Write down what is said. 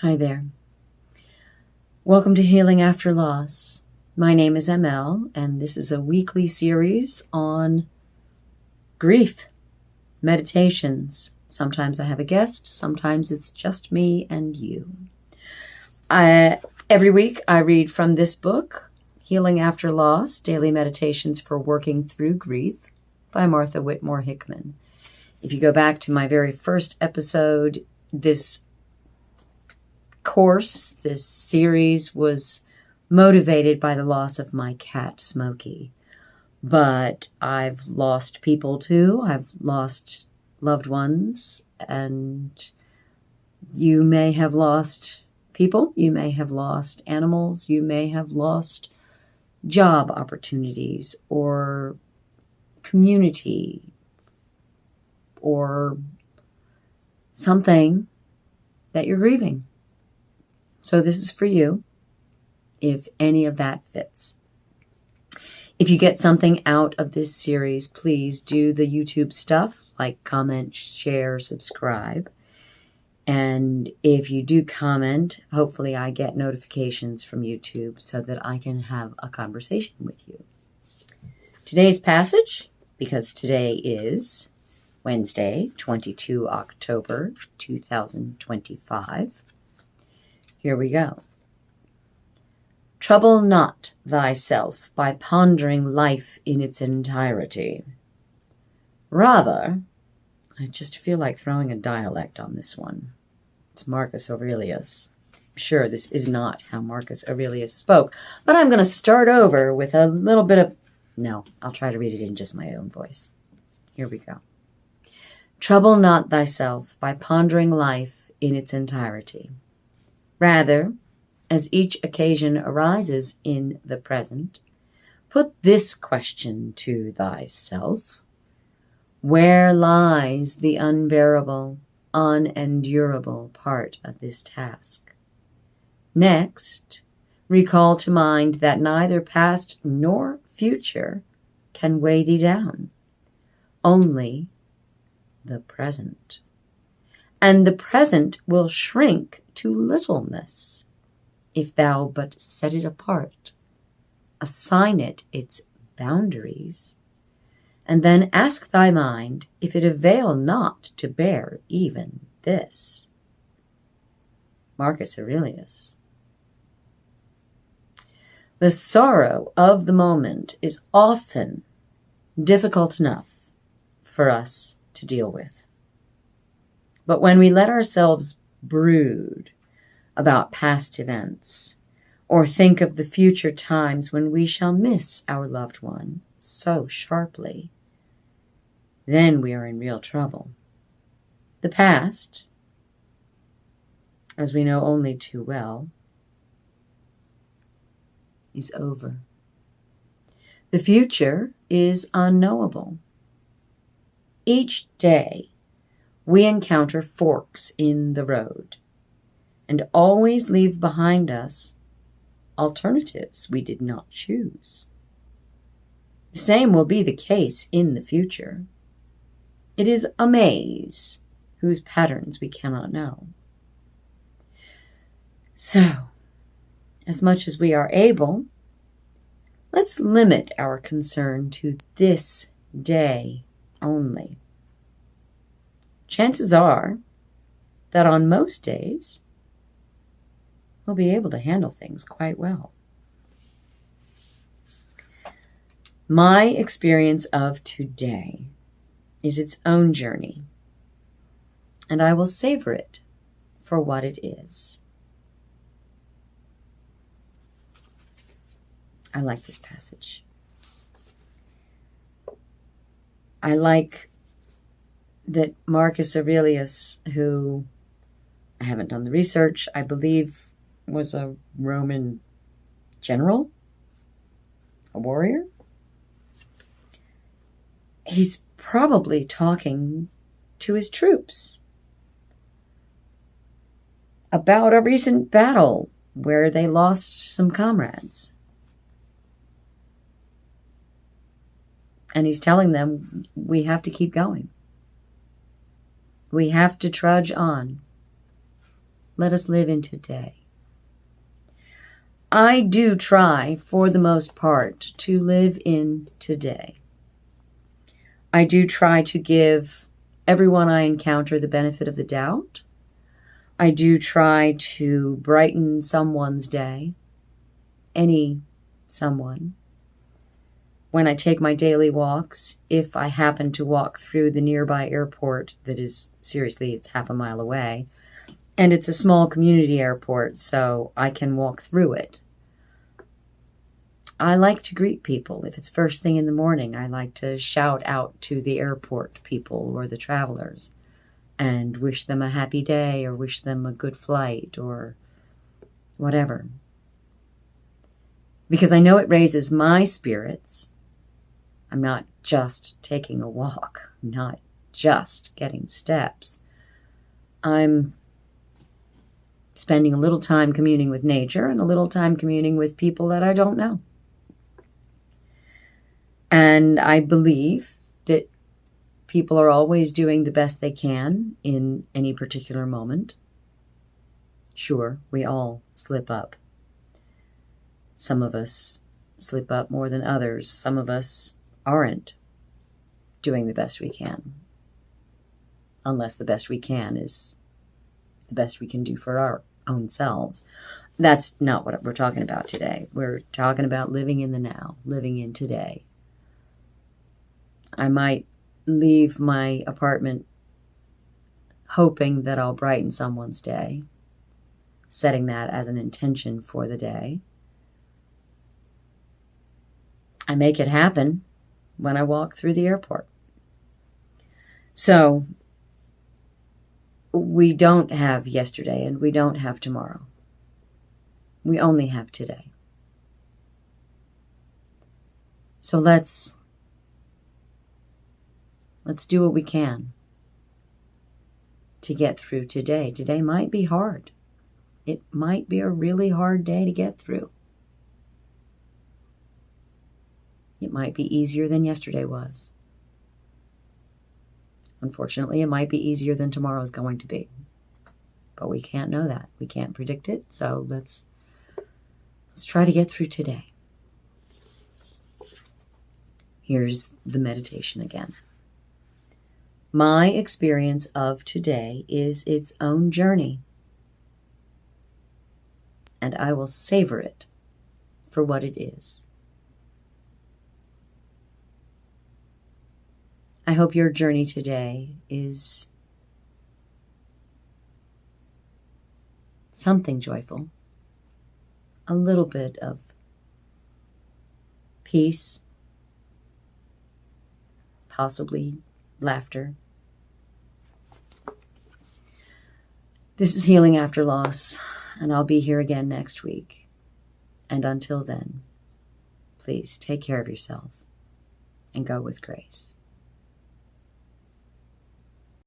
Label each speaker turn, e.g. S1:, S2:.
S1: Hi there. Welcome to Healing After Loss. My name is ML, and this is a weekly series on grief, meditations. Sometimes I have a guest, sometimes it's just me and you. Every week I read from this book, Healing After Loss, Daily Meditations for Working Through Grief by Martha Whitmore Hickman. If you go back to my very first episode, this series was motivated by the loss of my cat, Smokey. But I've lost people too. I've lost loved ones, and you may have lost people. You may have lost animals. You may have lost job opportunities or community or something that you're grieving. So this is for you, if any of that fits. If you get something out of this series, please do the YouTube stuff, like comment, share, subscribe. And if you do comment, hopefully I get notifications from YouTube so that I can have a conversation with you. Today's passage, because today is Wednesday, 22 October 2025. Here we go. Trouble not thyself by pondering life in its entirety. Rather, I just feel like throwing a dialect on this one. It's Marcus Aurelius. Sure, this is not how Marcus Aurelius spoke, but I'm going to start over with a little bit of... No, I'll try to read it in just my own voice. Here we go. Trouble not thyself by pondering life in its entirety. Rather, as each occasion arises in the present, put this question to thyself: where lies the unbearable, unendurable part of this task? Next, recall to mind that neither past nor future can weigh thee down, only the present. And the present will shrink to littleness if thou but set it apart, assign it its boundaries, and then ask thy mind if it avail not to bear even this. Marcus Aurelius. The sorrow of the moment is often difficult enough for us to deal with. But when we let ourselves brood about past events, or think of the future times when we shall miss our loved one so sharply, then we are in real trouble. The past, as we know only too well, is over. The future is unknowable. Each day, we encounter forks in the road and always leave behind us alternatives we did not choose. The same will be the case in the future. It is a maze whose patterns we cannot know. So, as much as we are able, let's limit our concern to this day only. Chances are that on most days, we'll be able to handle things quite well. My experience of today is its own journey, and I will savor it for what it is. I like this passage. I like that Marcus Aurelius, who I haven't done the research, I believe was a Roman general, a warrior. He's probably talking to his troops about a recent battle where they lost some comrades. And he's telling them, we have to keep going. We have to trudge on. Let us live in today. I do try, for the most part, to live in today. I do try to give everyone I encounter the benefit of the doubt. I do try to brighten someone's day, any someone. When I take my daily walks, if I happen to walk through the nearby airport that is, seriously, it's half a mile away, and it's a small community airport, so I can walk through it. I like to greet people. If it's first thing in the morning, I like to shout out to the airport people or the travelers and wish them a happy day or wish them a good flight or whatever. Because I know it raises my spirits. I'm not just taking a walk. I'm not just getting steps. I'm spending a little time communing with nature and a little time communing with people that I don't know. And I believe that people are always doing the best they can in any particular moment. Sure, we all slip up. Some of us slip up more than others. Some of us aren't doing the best we can. Unless the best we can is the best we can do for our own selves. That's not what we're talking about today. We're talking about living in the now, living in today. I might leave my apartment hoping that I'll brighten someone's day, setting that as an intention for the day. I make it happen when I walk through the airport. So we don't have yesterday and we don't have tomorrow. We only have today. So let's do what we can to get through today. Today might be hard. It might be a really hard day to get through. It might be easier than yesterday was. Unfortunately, it might be easier than tomorrow is going to be. But we can't know that. We can't predict it. So let's try to get through today. Here's the meditation again. My experience of today is its own journey, and I will savor it for what it is. I hope your journey today is something joyful, a little bit of peace, possibly laughter. This is Healing After Loss, and I'll be here again next week. And until then, please take care of yourself and go with grace.